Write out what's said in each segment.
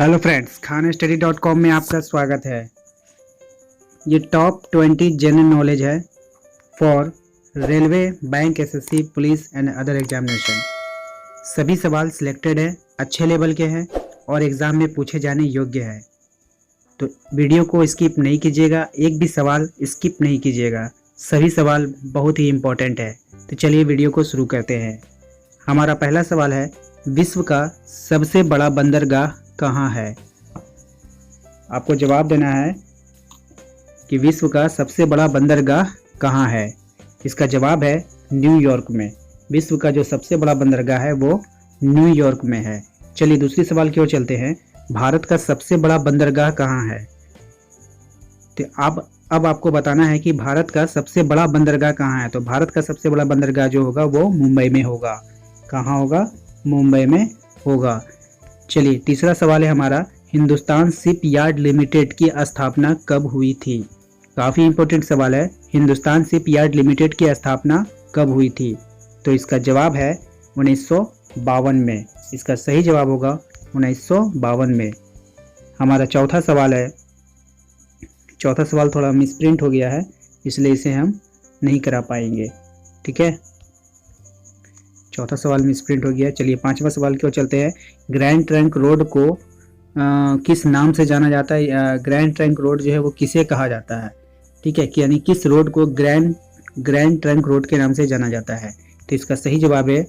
Hello friends, खाना स्टडी.com में आपका स्वागत है। ये टॉप 20 जनरल नॉलेज है for railway, bank, SSC, police and other examination. सभी सवाल सिलेक्टेड हैं, अच्छे लेवल के हैं और एग्ज़ाम में पूछे जाने योग्य है। तो वीडियो को स्किप नहीं कीजिएगा, एक भी सवाल स्किप नहीं कीजिएगा। सभी सवाल बहुत ही इम्पोर्टेंट है। तो चलिए वीडियो को शुरू करते हैं। हमारा पहला सवाल है, विश्व का सबसे बड़ा बंदरगाह कहाँ है? आपको जवाब देना है कि विश्व का सबसे बड़ा बंदरगाह कहाँ है। इसका जवाब है न्यूयॉर्क में। विश्व का जो सबसे बड़ा बंदरगाह है वो न्यूयॉर्क में है। चलिए दूसरी सवाल की ओर चलते हैं। भारत का सबसे बड़ा बंदरगाह कहाँ है? तो अब आपको बताना है कि भारत का सबसे बड़ा बंदरगाह कहाँ है। तो भारत का सबसे बड़ा बंदरगाह जो होगा वो मुंबई में होगा। कहाँ होगा? मुंबई में होगा। चलिए तीसरा सवाल है हमारा, हिंदुस्तान शिप यार्ड लिमिटेड की स्थापना कब हुई थी? काफ़ी इंपॉर्टेंट सवाल है। हिंदुस्तान शिप यार्ड लिमिटेड की स्थापना कब हुई थी? तो इसका जवाब है 1952 में। इसका सही जवाब होगा 1952 में। हमारा चौथा सवाल है, चौथा सवाल थोड़ा मिसप्रिंट हो गया है इसलिए इसे हम नहीं करा पाएंगे। ठीक है, चौथा सवाल मिसप्रिंट हो गया। चलिए पांचवा सवाल की ओर चलते हैं। ग्रैंड ट्रंक रोड को किस नाम से जाना जाता है? ग्रैंड ट्रंक रोड जो है वो किसे कहा जाता है? ठीक है, कि यानी किस रोड को ग्रैंड ट्रंक रोड के नाम से जाना जाता है? तो इसका सही जवाब है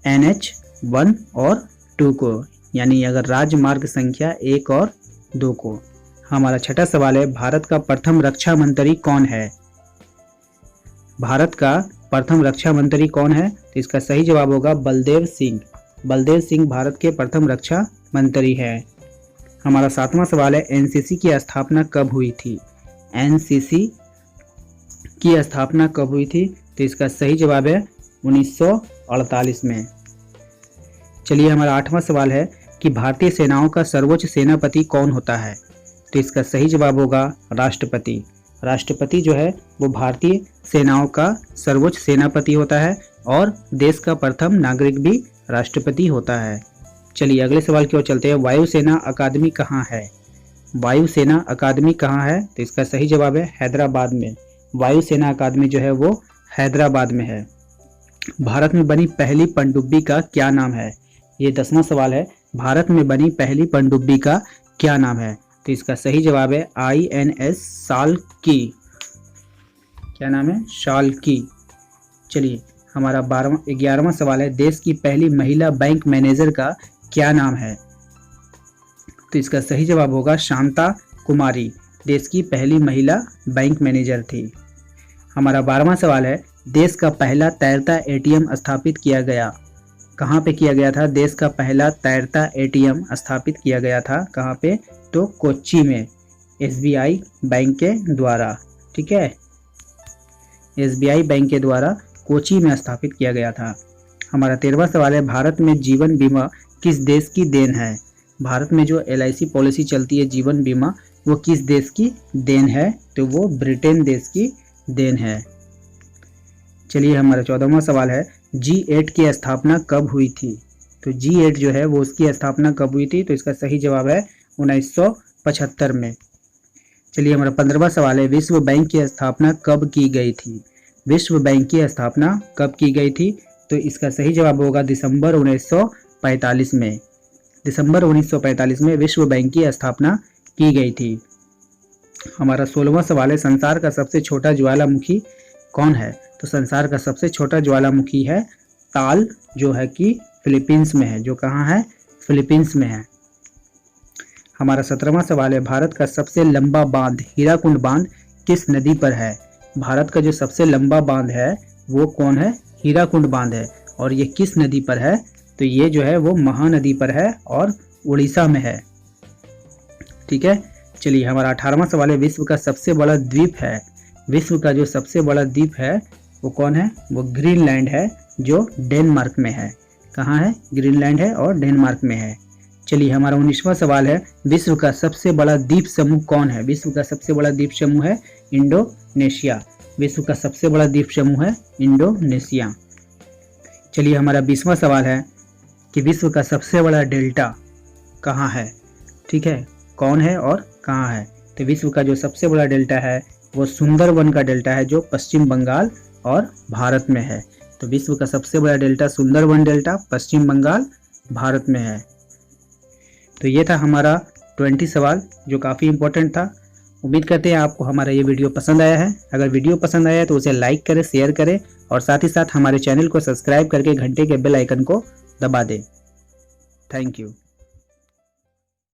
NH 1 और 2 को, यानी अगर राजमार्ग संख्या 1 और 2 को। हमारा छठा सवाल है, भारत का प्रथम रक्षा मंत्री कौन है? भारत का प्रथम रक्षा मंत्री कौन है? तो इसका सही जवाब होगा बलदेव सिंह। बलदेव सिंह भारत के प्रथम रक्षा मंत्री है। हमारा सातवां सवाल है, एनसीसी की स्थापना कब हुई थी? एनसीसी की स्थापना कब हुई थी? तो इसका सही जवाब है 1948 में। चलिए हमारा आठवां सवाल है कि भारतीय सेनाओं का सर्वोच्च सेनापति कौन होता है? तो इसका सही जवाब होगा राष्ट्रपति। राष्ट्रपति जो है वो भारतीय सेनाओं का सर्वोच्च सेनापति होता है और देश का प्रथम नागरिक भी राष्ट्रपति होता है। चलिए अगले सवाल की ओर चलते हैं। वायुसेना अकादमी कहाँ है? वायुसेना अकादमी कहाँ है? तो इसका सही जवाब है हैदराबाद में। वायुसेना अकादमी जो है वो हैदराबाद में है। भारत में बनी पहली पनडुब्बी का क्या नाम है? ये 10वां सवाल है। भारत में बनी पहली पनडुब्बी का क्या नाम है? तो इसका सही जवाब है INS शाल्की। क्या नाम है? शाल्की। चलिए हमारा 11वां सवाल है, देश की पहली महिला बैंक मैनेजर का क्या नाम है? तो इसका सही जवाब होगा शांता कुमारी। देश की पहली महिला बैंक मैनेजर थी। हमारा 12वां सवाल है, देश का पहला तैरता ATM स्थापित किया गया। कहाँ पे किया गया था? देश का पहला तैरता ATM स्थापित किया गया था। कहाँ पे? तो कोच्चि में, SBI बैंक के द्वारा। ठीक है, SBI बैंक के द्वारा कोच्चि में स्थापित किया गया था। हमारा 13वां सवाल है, भारत में जीवन बीमा किस देश की देन है? भारत में जो LIC पॉलिसी चलती है जीवन बीमा, वो किस देश की देन है? तो वो ब्रिटेन देश की देन है। चलिए हमारा 14वां सवाल है, G8 की स्थापना कब हुई थी? तो G8 जो है वो उसकी स्थापना कब हुई थी? तो इसका सही जवाब है 1975 में। चलिए हमारा 15वां सवाल है, विश्व बैंक की स्थापना कब की गई थी? विश्व बैंक की स्थापना कब की गई थी? तो इसका सही जवाब होगा दिसंबर 1945 में। दिसंबर 1945 में विश्व बैंक की स्थापना की गई थी। हमारा 16वां सवाल है, संसार का सबसे छोटा ज्वालामुखी कौन है? तो संसार का सबसे छोटा ज्वालामुखी है ताल, जो है कि फिलीपींस में है। जो कहाँ है? फिलीपींस में है। हमारा 17वां सवाल है, भारत का सबसे लंबा बांध हीराकुंड बांध किस नदी पर है? भारत का जो सबसे लंबा बांध है वो कौन है? हीराकुंड बांध है। और ये किस नदी पर है? तो ये जो है वो महानदी पर है और उड़ीसा में है। ठीक है, चलिए हमारा 18वां सवाल है, विश्व का सबसे बड़ा द्वीप है। विश्व का जो सबसे बड़ा द्वीप है वो कौन है? वो ग्रीनलैंड है, जो डेनमार्क में है। कहाँ है? ग्रीनलैंड है और डेनमार्क में है। चलिए हमारा 19वां सवाल है, विश्व का सबसे बड़ा द्वीप समूह कौन है? विश्व का सबसे बड़ा द्वीप समूह है इंडोनेशिया। विश्व का सबसे बड़ा द्वीप समूह है इंडोनेशिया। चलिए हमारा 20वां सवाल है कि विश्व का सबसे बड़ा डेल्टा कहाँ है? ठीक है, कौन है और कहाँ है? तो विश्व का जो सबसे बड़ा डेल्टा है वो सुंदरवन का डेल्टा है, जो पश्चिम बंगाल और भारत में है। तो विश्व का सबसे बड़ा डेल्टा सुंदरवन डेल्टा पश्चिम बंगाल भारत में है। तो ये था हमारा 20 सवाल जो काफ़ी इंपॉर्टेंट था। उम्मीद करते हैं आपको हमारा ये वीडियो पसंद आया है। अगर वीडियो पसंद आया है तो उसे लाइक करें, शेयर करें और साथ ही साथ हमारे चैनल को सब्सक्राइब करके घंटे के बेल आइकन को दबा दें। Thank you.